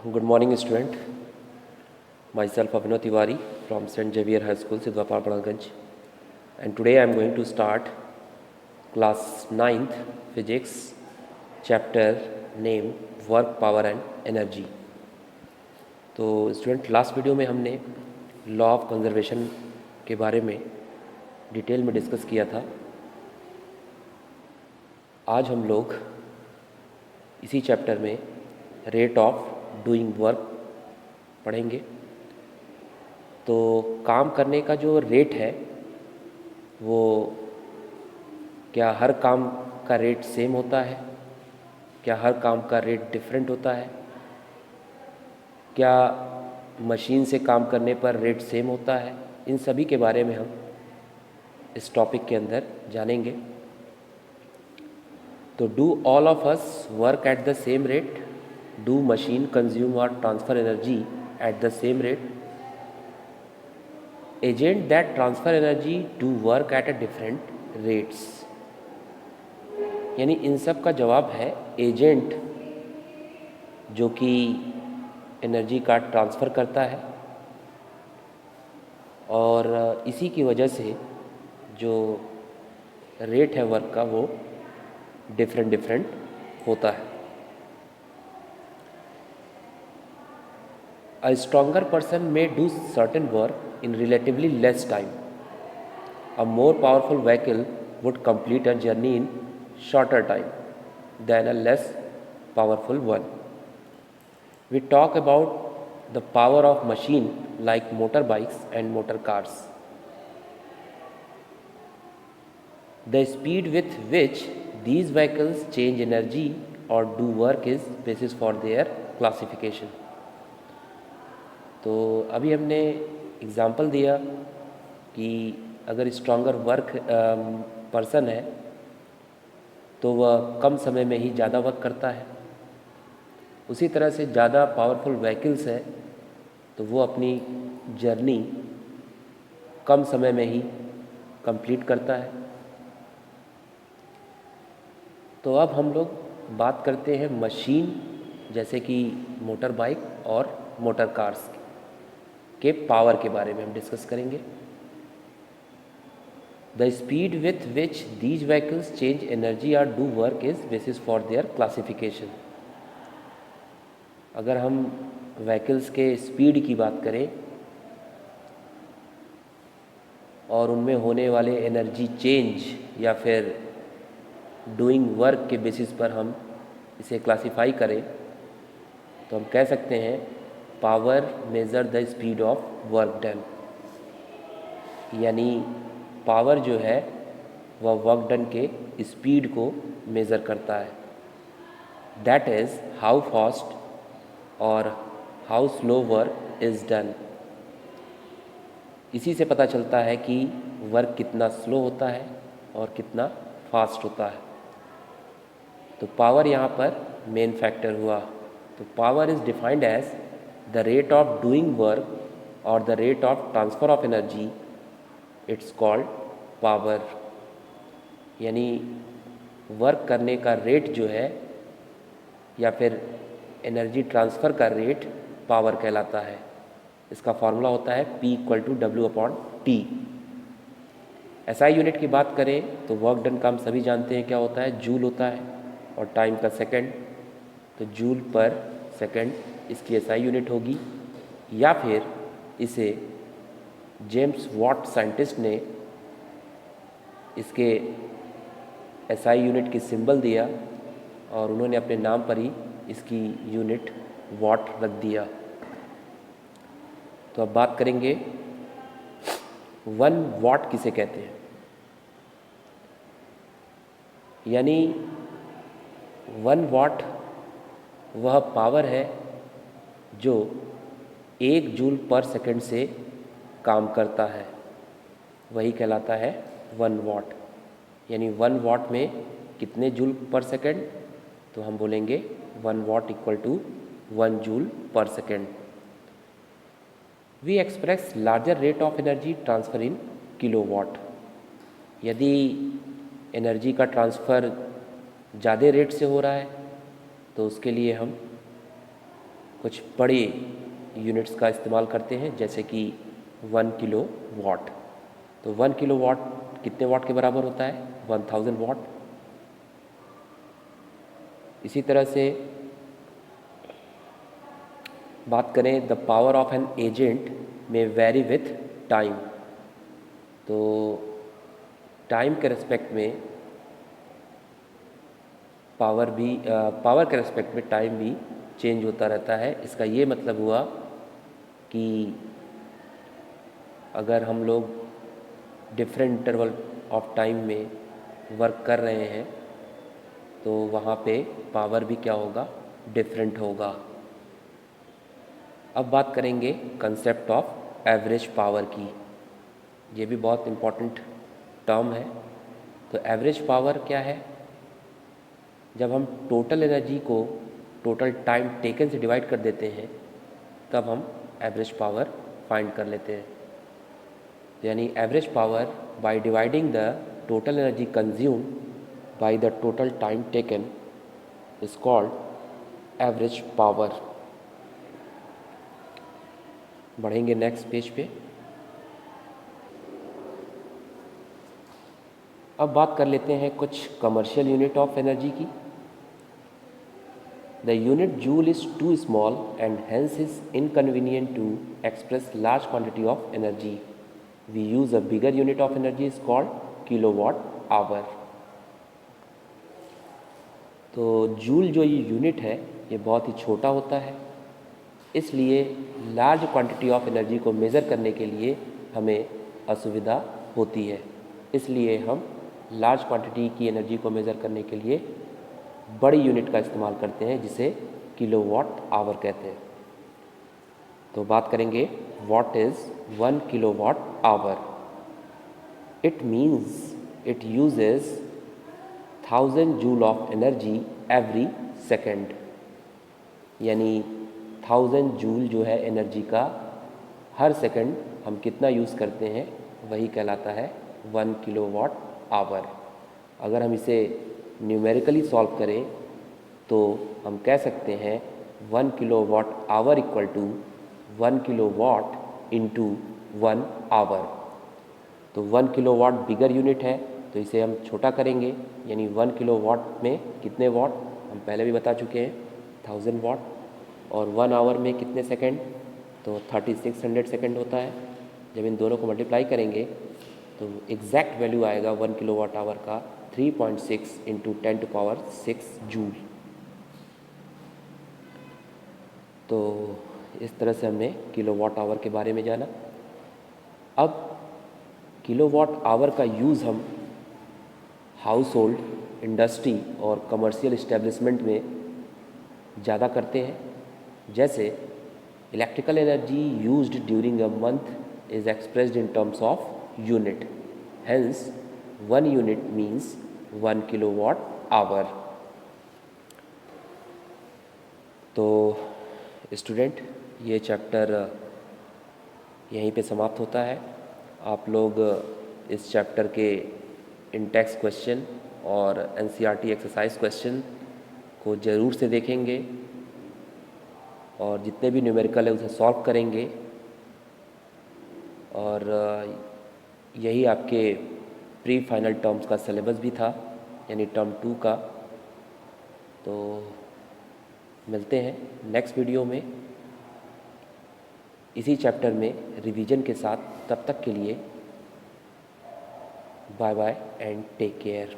Good morning, student. Myself Abhinav Tiwari from St. Xavier High School, Sidwapar Paranganj. And today I am going to start class 9th physics chapter name work, power and energy. तो student last video में हमने law of conservation के बारे में detail में discuss किया था। आज हम लोग इसी चैप्टर में रेट ऑफ डूइंग वर्क पढ़ेंगे। तो काम करने का जो रेट है वो क्या हर काम का रेट सेम होता है, क्या हर काम का रेट डिफरेंट होता है, क्या मशीन से काम करने पर रेट सेम होता है, इन सभी के बारे में हम इस टॉपिक के अंदर जानेंगे। तो do all of us work at the same rate? Do machine consume or transfer energy at the same rate? Agent that transfer energy do work at a different rates. यानी इन सब का जवाब है एजेंट जो कि एनर्जी का transfer करता है और इसी की वजह से जो रेट है वर्क का वो डिफरेंट होता है। A stronger person may do certain work in relatively less time. A more powerful vehicle would complete a journey in shorter time than a less powerful one. We talk about the power of machine like motorbikes and motor cars. The speed with which these vehicles change energy or do work is basis for their classification. तो अभी हमने example दिया कि अगर stronger work person है तो वह कम समय में ही ज़्यादा वर्क करता है। उसी तरह से ज़्यादा पावरफुल व्हीकल्स है तो वो अपनी जर्नी कम समय में ही कंप्लीट करता है। तो अब हम लोग बात करते हैं मशीन जैसे कि मोटर बाइक और मोटर कार्स के पावर के बारे में हम डिस्कस करेंगे। The speed with which these vehicles change energy और do work is basis for their classification. अगर हम व्हीकल्स के स्पीड की बात करें और उनमें होने वाले एनर्जी चेंज या फिर डूइंग वर्क के बेसिस पर हम इसे क्लासिफाई करें तो हम कह सकते हैं power measure the speed of work done. यानी पावर जो है वह वर्क डन के स्पीड को मेज़र करता है। दैट इज़ हाउ फास्ट और how slow work is done. इसी से पता चलता है कि वर्क कितना स्लो होता है और कितना फास्ट होता है। तो पावर यहाँ पर मेन फैक्टर हुआ। तो power is defined as the rate of doing work or the rate of transfer of energy, it's called power। यानी वर्क करने का रेट जो है या फिर एनर्जी ट्रांसफ़र का रेट पावर कहलाता है। इसका फॉर्मूला होता है P = W/T। SI यूनिट की बात करें तो वर्क डन का हम सभी जानते हैं क्या होता है, जूल होता है, और टाइम का सेकंड। तो जूल पर सेकंड इसकी SI यूनिट होगी, या फिर इसे जेम्स वॉट साइंटिस्ट ने इसके SI यूनिट की सिंबल दिया और उन्होंने अपने नाम पर ही इसकी यूनिट वॉट रख दिया। तो अब बात करेंगे 1 वॉट किसे कहते हैं। यानी 1 वॉट वह पावर है जो 1 जूल पर सेकंड से काम करता है, वही कहलाता है 1 वॉट। यानी 1 वॉट में कितने जूल पर सेकंड, तो हम बोलेंगे 1 watt = 1 joule per second. We express larger rate of energy transfer in kilowatt. यदि एनर्जी का ट्रांसफ़र ज़्यादा रेट से हो रहा है तो उसके लिए हम कुछ बड़े यूनिट्स का इस्तेमाल करते हैं, जैसे कि 1 किलो वाट। तो 1 किलो वाट कितने वाट के बराबर होता है? 1000 वाट। इसी तरह से बात करें, the power of an agent में वेरी विथ टाइम। तो टाइम के रिस्पेक्ट में पावर के रिस्पेक्ट में टाइम भी चेंज होता रहता है। इसका ये मतलब हुआ कि अगर हम लोग डिफरेंट इंटरवल ऑफ टाइम में वर्क कर रहे हैं तो वहाँ पे पावर भी क्या होगा? डिफरेंट होगा। अब बात करेंगे कंसेप्ट ऑफ एवरेज पावर की। ये भी बहुत इम्पॉर्टेंट टर्म है। तो एवरेज पावर क्या है? जब हम टोटल एनर्जी को टोटल टाइम टेकन से डिवाइड कर देते हैं तब हम एवरेज पावर फाइंड कर लेते हैं। यानी average power by dividing the total energy consumed by the total time taken is called average power. बढ़ेंगे नेक्स्ट पेज पे। अब बात कर लेते हैं कुछ कमर्शियल यूनिट ऑफ एनर्जी की। The unit joule is too small and hence is inconvenient to express large quantity of energy. We use a bigger unit of energy is called kilowatt hour. तो joule जो ये unit है ये बहुत ही छोटा होता है, इसलिए लार्ज क्वांटिटी ऑफ एनर्जी को मेज़र करने के लिए हमें असुविधा होती है। इसलिए हम लार्ज क्वांटिटी की एनर्जी को मेज़र करने के लिए बड़ी यूनिट का इस्तेमाल करते हैं जिसे किलोवाट आवर कहते हैं। तो बात करेंगे what is 1 kilowatt our. It means it uses 1000 joule of energy every second. यानी 1000 जूल जो है एनर्जी का हर सेकंड हम कितना यूज़ करते हैं वही कहलाता है 1 किलोवाट आवर। अगर हम इसे न्यूमेरिकली सॉल्व करें तो हम कह सकते हैं 1 kilowatt hour equal to 1 kilowatt into 1 hour. तो 1 किलोवाट बिगर यूनिट है तो इसे हम छोटा करेंगे, यानी 1 किलोवाट में कितने वाट हम पहले भी बता चुके हैं 1000 वाट, और 1 आवर में कितने सेकंड? तो 3600 सेकंड होता है। जब इन दोनों को मल्टीप्लाई करेंगे तो एग्जैक्ट वैल्यू आएगा 1 किलोवाट आवर का 3.6 इंटू 10⁶ जूल। तो इस तरह से हमने किलोवाट आवर के बारे में जाना। अब किलोवाट आवर का यूज़ हम हाउस होल्ड, इंडस्ट्री और कमर्शियल इस्टेब्लिशमेंट में ज़्यादा करते हैं। जैसे electrical energy used during a month is expressed in terms of unit, hence 1 unit means 1 kilowatt hour. तो स्टूडेंट, ये चैप्टर यहीं पे समाप्त होता है। आप लोग इस चैप्टर के इंटेक्स क्वेश्चन और एनसीईआरटी एक्सरसाइज क्वेश्चन को ज़रूर से देखेंगे और जितने भी न्यूमेरिकल है उसे सॉल्व करेंगे। और यही आपके प्री फाइनल टर्म्स का सिलेबस भी था, यानी टर्म 2 का। तो मिलते हैं नेक्स्ट वीडियो में इसी चैप्टर में रिवीजन के साथ। तब तक के लिए bye bye and take care.